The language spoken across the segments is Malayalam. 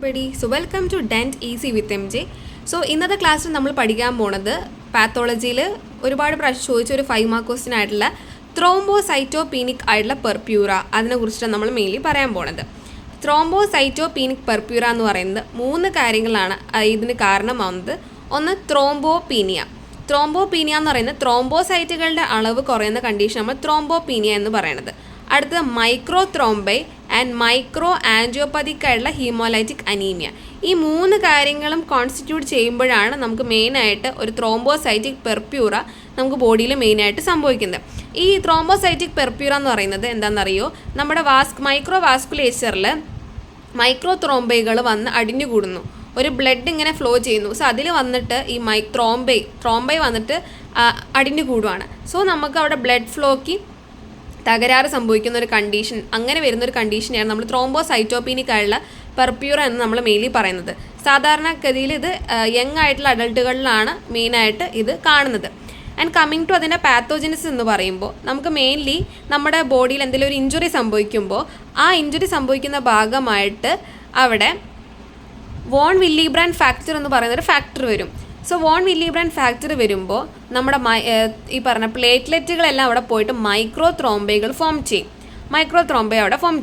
everybody, so welcome to Dent Easy with MJ. So ഇന്നത്തെ ക്ലാസ്സിൽ നമ്മൾ പഠിക്കാൻ പോണത് പാത്തോളജിയിൽ ഒരുപാട് പ്രാവശ്യം ചോദിച്ച ഒരു 5 മാർക്ക് ക്വസ്റ്റ്യൻ ആയിട്ടുള്ള ത്രോംബോസൈറ്റോപീനിക് ആയിട്ടുള്ള പെർപ്യൂറ അതിനെക്കുറിച്ചിട്ടാണ് നമ്മൾ മെയിൻലി പറയാൻ പോണത്. ത്രോംബോസൈറ്റോപീനിക് പെർപ്യൂറ എന്ന് പറയുന്നത് 3 കാര്യങ്ങളാണ് ഇതിന് കാരണമാവുന്നത്. ഒന്ന് ത്രോംബോപീനിയ എന്ന് പറയുന്നത് ത്രോംബോസൈറ്റുകളുടെ അളവ് കുറയുന്ന കണ്ടീഷൻ നമ്മൾ ത്രോംബോപീനിയ എന്ന് പറയുന്നത്. അടുത്തത് മൈക്രോ ത്രോംബൈ ആൻഡ് മൈക്രോ ആൻജിയോപ്പതിക് ആയിട്ടുള്ള ഹീമോലൈറ്റിക് അനീമിയ. ഈ 3 കാര്യങ്ങളും കോൺസ്റ്റിറ്റ്യൂട്ട് ചെയ്യുമ്പോഴാണ് നമുക്ക് മെയിനായിട്ട് ഒരു ത്രോംബോസൈറ്റിക് പെർപ്യൂറ നമുക്ക് ബോഡിയിൽ മെയിനായിട്ട് സംഭവിക്കുന്നത്. ഈ ത്രോംബോസൈറ്റിക് പെർപ്യൂറ എന്ന് പറയുന്നത് എന്താണെന്നറിയോ, നമ്മുടെ മൈക്രോ വാസ്കുലേച്ചറിൽ മൈക്രോ ത്രോംബൈകൾ വന്ന് അടിഞ്ഞുകൂടുന്നു, ഒരു ബ്ലഡ് ഇങ്ങനെ ഫ്ലോ ചെയ്യുന്നു. സോ അതിൽ വന്നിട്ട് ഈ ത്രോംബൈ വന്നിട്ട് അടിഞ്ഞുകൂടുവാണ്. സോ നമുക്ക് അവിടെ ബ്ലഡ് ഫ്ലോയ്ക്ക് തകരാറ് സംഭവിക്കുന്ന ഒരു കണ്ടീഷൻ, അങ്ങനെ വരുന്നൊരു കണ്ടീഷനെയാണ് നമ്മൾ ത്രോംബോസൈറ്റോപീനിക് ആയിട്ടുള്ള പെർപ്യൂറ എന്ന് നമ്മൾ മെയിൻലി പറയുന്നത്. സാധാരണഗതിയിൽ ഇത് യങ് ആയിട്ടുള്ള അഡൾട്ടുകളിലാണ് മെയിനായിട്ട് ഇത് കാണുന്നത്. ആൻഡ് കമ്മിങ് ടു അതിൻ്റെ പാത്തോജനിസ് എന്ന് പറയുമ്പോൾ നമുക്ക് മെയിൻലി നമ്മുടെ ബോഡിയിൽ എന്തെങ്കിലും ഒരു ഇഞ്ചുറി സംഭവിക്കുമ്പോൾ ആ ഇഞ്ചുറി സംഭവിക്കുന്ന ഭാഗമായിട്ട് അവിടെ വോൺ വില്ലിബ്രാൻഡ് ഫാക്ടർ എന്ന് പറയുന്നൊരു ഫാക്ടർ വരും. സോ വോൺ വില്ലിബ്രാൻഡ് ഫാക്ടർ വരുമ്പോൾ നമ്മുടെ ഈ പറഞ്ഞ പ്ലേറ്റ്ലെറ്റുകളെല്ലാം അവിടെ പോയിട്ട് മൈക്രോ ത്രോംബൈകൾ ഫോം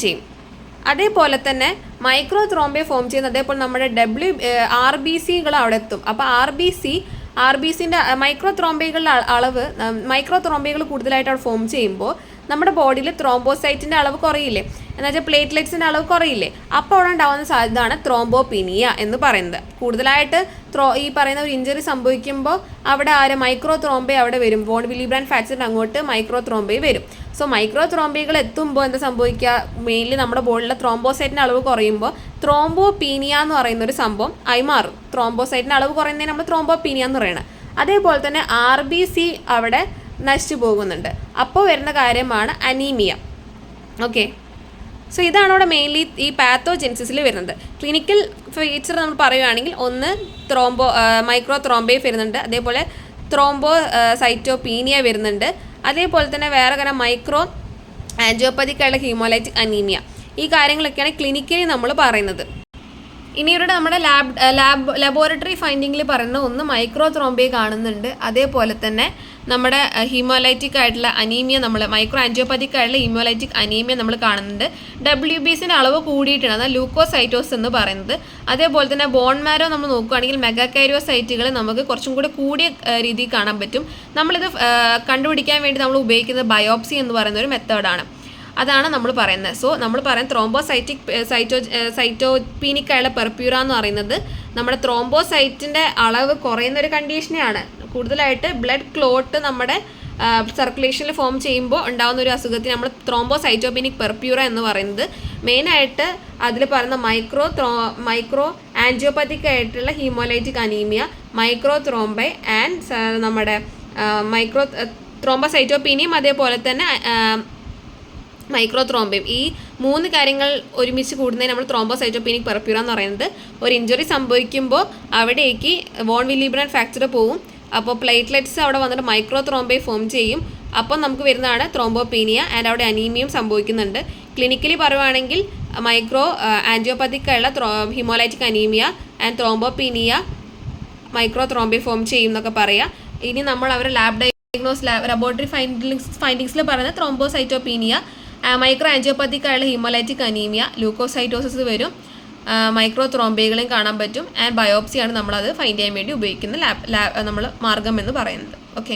ചെയ്യും. അതേപോലെ തന്നെ മൈക്രോ ത്രോംബൈ ഫോം ചെയ്യുന്ന അതേപോലെ നമ്മുടെ RBCകൾ അവിടെ എത്തും. അപ്പോൾ RBCൻ്റെ മൈക്രോ ത്രോംബൈകളുടെ അളവ് മൈക്രോ ത്രോംബൈകൾ കൂടുതലായിട്ട് അവിടെ ഫോം ചെയ്യുമ്പോൾ നമ്മുടെ ബോഡിയിൽ ത്രോംബോസൈറ്റിൻ്റെ അളവ് കുറയില്ലേ, എന്നുവെച്ചാൽ പ്ലേറ്റ്ലെറ്റ്സിൻ്റെ അളവ് കുറയില്ലേ, അപ്പോൾ അവിടെ ഉണ്ടാകുന്ന സാധ്യതയാണ് ത്രോംബോപീനിയ എന്ന് പറയുന്നത്. കൂടുതലായിട്ട് ഈ പറയുന്ന ഒരു ഇഞ്ചറി സംഭവിക്കുമ്പോൾ അവിടെ മൈക്രോ ത്രോംബൈ അവിടെ വരും, വോൺ വില്ലിബ്രാൻഡ് ഫാക്ടറിൻ്റെ അങ്ങോട്ട് മൈക്രോ ത്രോംബൈ വരും. സോ മൈക്രോ ത്രോംബൈകൾ എത്തുമ്പോൾ എന്താ സംഭവിക്കുക, മെയിൻലി നമ്മുടെ ബോഡിയിലെ ത്രോംബോസൈറ്റിൻ്റെ അളവ് കുറയുമ്പോൾ ത്രോംബോപീനിയ എന്ന് പറയുന്നൊരു സംഭവം ആയി മാറും. ത്രോംബോസൈറ്റിൻ്റെ അളവ് കുറയുന്നതിന് നമ്മൾ ത്രോംബോപീനിയ എന്ന് പറയുന്നത്. അതേപോലെ തന്നെ RBC അവിടെ നശിച്ചു പോകുന്നുണ്ട്. അപ്പോൾ വരുന്ന കാര്യമാണ് അനീമിയ. ഓക്കെ, സോ ഇതാണ് അവിടെ മെയിൻലി ഈ പാത്തോജെൻസിസിൽ വരുന്നത്. ക്ലിനിക്കൽ ഫീച്ചർ നമ്മൾ പറയുകയാണെങ്കിൽ ഒന്ന് മൈക്രോ ത്രോംബൈ വരുന്നുണ്ട്, അതേപോലെ ത്രോംബോസൈറ്റോപീനിയ വരുന്നുണ്ട്, അതേപോലെ തന്നെ വേറെ കാരണം മൈക്രോ ആൻജിയോപ്പതിക് ആയിട്ടുള്ള ഹീമോലൈറ്റിക് അനീമിയ. ഈ കാര്യങ്ങളൊക്കെയാണ് ക്ലിനിക്കലി നമ്മൾ പറയുന്നത്. ഇനി ഇവിടെ നമ്മുടെ ലബോറട്ടറി ഫൈൻഡിങ്ങിൽ പറയുന്ന ഒന്ന് മൈക്രോ ത്രോംബൈ കാണുന്നുണ്ട്, അതേപോലെ തന്നെ നമ്മുടെ ഹീമോലൈറ്റിക് ആയിട്ടുള്ള അനീമിയ, നമ്മൾ മൈക്രോ ആൻജിയോപ്പതിക് ആയിട്ടുള്ള ഹീമോലൈറ്റിക് അനീമിയ നമ്മൾ കാണുന്നുണ്ട്. WBCൻ്റെ അളവ് കൂടിയിട്ടാണ്, അതാണ് ലൂക്കോസൈറ്റോസ് എന്ന് പറയുന്നത്. അതേപോലെ തന്നെ ബോൺ മാരോ നമ്മൾ നോക്കുകയാണെങ്കിൽ മെഗാകാരിയോസൈറ്റുകൾ നമുക്ക് കുറച്ചും കൂടി കൂടിയ രീതിയിൽ കാണാൻ പറ്റും. നമ്മളിത് കണ്ടുപിടിക്കാൻ വേണ്ടി നമ്മൾ ഉപയോഗിക്കുന്നത് ബയോപ്സി എന്ന് പറയുന്ന ഒരു മെത്തേഡാണ്. അതാണ് നമ്മൾ പറയുന്നത്. സോ നമ്മൾ പറയുന്നത് സൈറ്റോപീനിക് ആയുള്ള പെർപ്യൂറ എന്ന് പറയുന്നത് നമ്മുടെ ത്രോംബോസൈറ്റിൻ്റെ അളവ് കുറയുന്ന ഒരു കണ്ടീഷനെയാണ്. കൂടുതലായിട്ട് ബ്ലഡ് ക്ലോട്ട് നമ്മുടെ സർക്കുലേഷനിൽ ഫോം ചെയ്യുമ്പോൾ ഉണ്ടാകുന്ന ഒരു അസുഖത്തിന് നമ്മൾ ത്രോംബോസൈറ്റോപീനിക് പെർപ്യൂറ എന്ന് പറയുന്നത്. മെയിനായിട്ട് അതിൽ പറയുന്ന മൈക്രോ ആൻജിയോപ്പതിക് ആയിട്ടുള്ള ഹീമോലൈറ്റിക് അനീമിയ, മൈക്രോ ത്രോംബൈ ആൻഡ് നമ്മുടെ മൈക്രോ ത്രോംബോസൈറ്റോപീനിയും അതേപോലെ തന്നെ മൈക്രോ ത്രോംബൈം, ഈ 3 കാര്യങ്ങൾ ഒരുമിച്ച് കൂടുന്നതിന് നമ്മൾ ത്രോംബോസൈറ്റോപീനിക് പെർപ്യൂറ എന്ന് പറയുന്നത്. ഒരു ഇഞ്ചുറി സംഭവിക്കുമ്പോൾ അവിടേക്ക് വോൺ വില്ലിബ്രാൻഡ് ഫാക്ടർ പോവും, അപ്പോൾ പ്ലേറ്റ്ലെറ്റ്സ് അവിടെ വന്നിട്ട് മൈക്രോ ത്രോംബൈ ഫോം ചെയ്യും. അപ്പോൾ നമുക്ക് വരുന്നതാണ് ത്രോംബോപീനിയ ആൻഡ് അവിടെ അനീമിയയും സംഭവിക്കുന്നുണ്ട്. ക്ലിനിക്കലി പറയുവാണെങ്കിൽ മൈക്രോ ആൻജിയോപ്പതിക് ആയുള്ള haemolytic anaemia and thrombopenia, microthrombi form ചെയ്യും എന്നൊക്കെ പറയാം. ഇനി നമ്മൾ അവരെ ലബോറട്ടറി ഫൈൻഡിങ്സിൽ പറയുന്നത് ത്രോംബോസൈറ്റോപീനിയ, മൈക്രോ ആൻജിയോപ്പതിക് ആയുള്ള ഹീമോലൈറ്റിക് അനീമിയ, ലൂക്കോസൈറ്റോസിസ് വരും, മൈക്രോ ത്രോംബൈകളെയും കാണാൻ പറ്റും. ആൻഡ് ബയോപ്സിയാണ് നമ്മളത് ഫൈൻഡ് ചെയ്യാൻ വേണ്ടി ഉപയോഗിക്കുന്ന നമ്മൾ മാർഗം എന്ന് പറയുന്നത്. ഓക്കെ.